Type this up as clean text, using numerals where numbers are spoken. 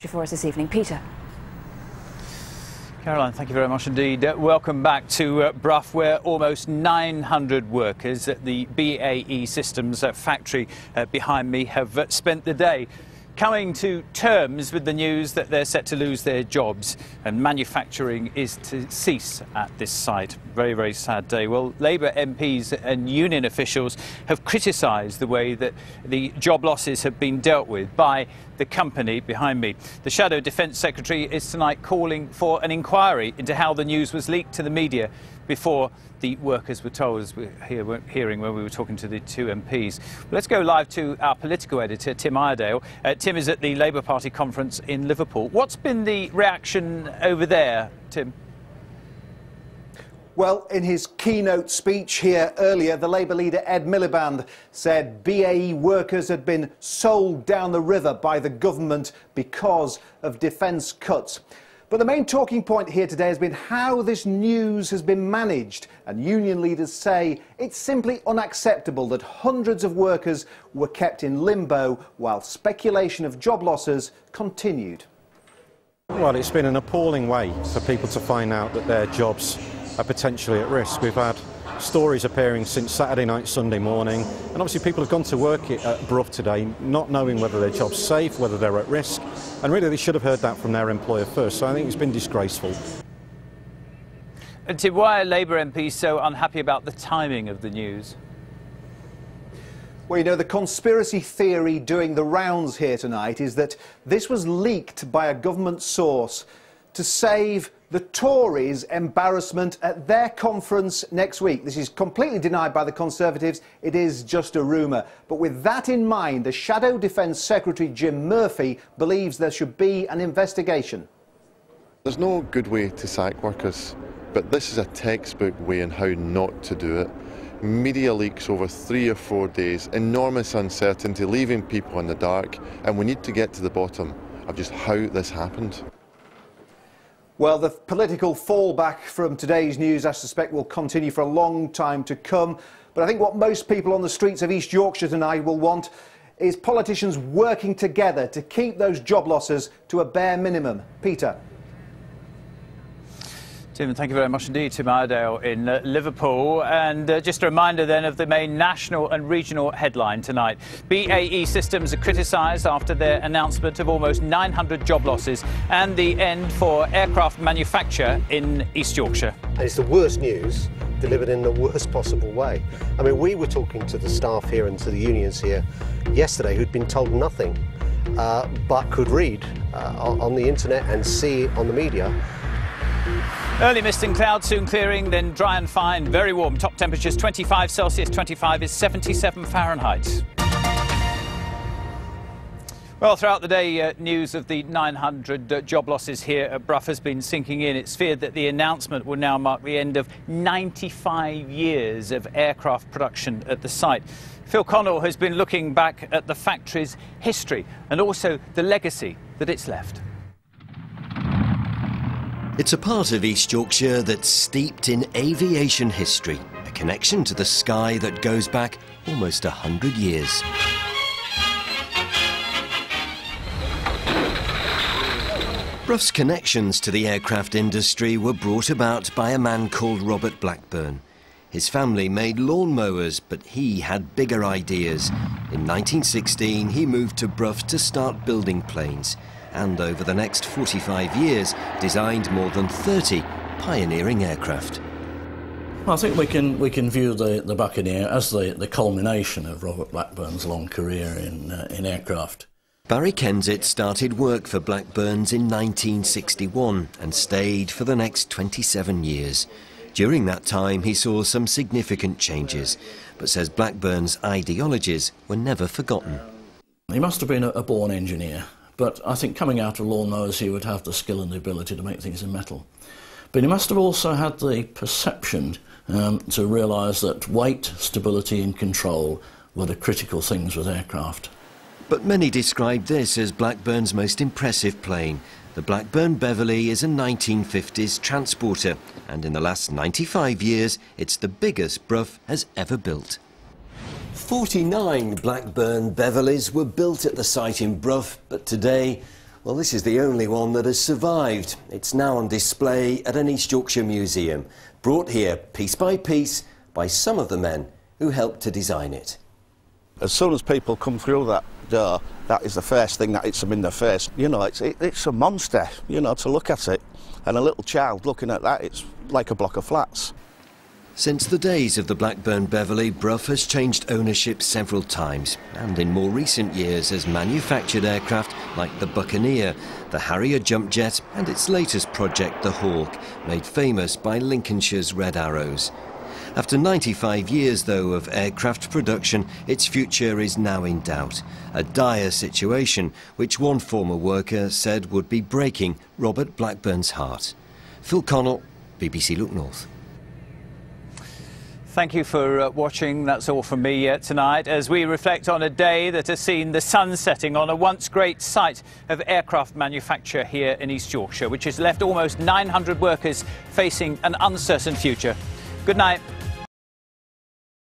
For us this evening. Peter. Caroline, thank you very much indeed. Welcome back to Brough, where almost 900 workers at the BAE Systems factory behind me have spent the day coming to terms with the news that they're set to lose their jobs and manufacturing is to cease at this site. Very, very sad day. Well, Labour MPs and union officials have criticised the way that the job losses have been dealt with by the company behind me. The Shadow Defence Secretary is tonight calling for an inquiry into how the news was leaked to the media before the workers were told, as we're hearing when we were talking to the two MPs. Let's go live to our political editor, Tim Iredale. Tim is at the Labour Party conference in Liverpool. What's been the reaction over there, Tim? Well, in his keynote speech here earlier, the Labour leader Ed Miliband said BAE workers had been sold down the river by the government because of defence cuts. But the main talking point here today has been how this news has been managed, and union leaders say it's simply unacceptable that hundreds of workers were kept in limbo while speculation of job losses continued. Well, it's been an appalling way for people to find out that their jobs are potentially at risk. We've had stories appearing since Saturday night, Sunday morning, and obviously people have gone to work at Brough today not knowing whether their job's safe, whether they're at risk, and really they should have heard that from their employer first. So I think it's been disgraceful. And Tim, why are Labour MPs so unhappy about the timing of the news? Well, you know, the conspiracy theory doing the rounds here tonight is that this was leaked by a government source to save the Tories embarrassment at their conference next week. This is completely denied by the Conservatives. It is just a rumour. But with that in mind, the Shadow Defence Secretary Jim Murphy believes there should be an investigation. There's no good way to sack workers, but this is a textbook way in how not to do it. Media leaks over 3 or 4 days, enormous uncertainty, leaving people in the dark, and we need to get to the bottom of just how this happened. Well, the political fallback from today's news, I suspect, will continue for a long time to come. But I think what most people on the streets of East Yorkshire tonight will want is politicians working together to keep those job losses to a bare minimum. Peter. Tim, thank you very much indeed. Tim Iredale in Liverpool. And just a reminder then of the main national and regional headline tonight. BAE Systems are criticised after their announcement of almost 900 job losses and the end for aircraft manufacture in East Yorkshire. And it's the worst news delivered in the worst possible way. I mean, we were talking to the staff here and to the unions here yesterday who'd been told nothing, but could read on the internet and see on the media. Early mist and clouds soon clearing, then dry and fine, very warm. Top temperatures 25 Celsius, 25 is 77 Fahrenheit. Well, throughout the day, news of the 900 job losses here at Brough has been sinking in. It's feared that the announcement will now mark the end of 95 years of aircraft production at the site. Phil Connell has been looking back at the factory's history and also the legacy that it's left. It's a part of East Yorkshire that's steeped in aviation history, a connection to the sky that goes back almost 100 years. Brough's connections to the aircraft industry were brought about by a man called Robert Blackburn. His family made lawnmowers, but he had bigger ideas. In 1916, he moved to Brough to start building planes, and over the next 45 years designed more than 30 pioneering aircraft. Well, I think we can view the Buccaneer as the culmination of Robert Blackburn's long career in aircraft. Barry Kensett started work for Blackburns in 1961 and stayed for the next 27 years. During that time he saw some significant changes, but says Blackburn's ideologies were never forgotten. He must have been a born engineer. But I think coming out of lawnmowers he would have the skill and the ability to make things in metal. But he must have also had the perception to realise that weight, stability and control were the critical things with aircraft. But many describe this as Blackburn's most impressive plane. The Blackburn Beverley is a 1950s transporter, and in the last 95 years it's the biggest Brough has ever built. 49 Blackburn Beverleys were built at the site in Brough, but today Well, this is the only one that has survived. It's now on display at an East Yorkshire museum, brought here piece by piece by some of the men who helped to design it. As soon as people come through that door, that is the first thing that hits them in the face. You know, it's a monster, you know, to look at it. And a little child looking at that, it's like a block of flats. Since the days of the Blackburn Beverley, Brough has changed ownership several times, and in more recent years has manufactured aircraft like the Buccaneer, the Harrier jump jet, and its latest project, the Hawk, made famous by Lincolnshire's Red Arrows. After 95 years, though, of aircraft production, its future is now in doubt. A dire situation, which one former worker said would be breaking Robert Blackburn's heart. Phil Connell, BBC Look North. Thank you for watching. That's all from me tonight as we reflect on a day that has seen the sun setting on a once great site of aircraft manufacture here in East Yorkshire, which has left almost 900 workers facing an uncertain future. Good night.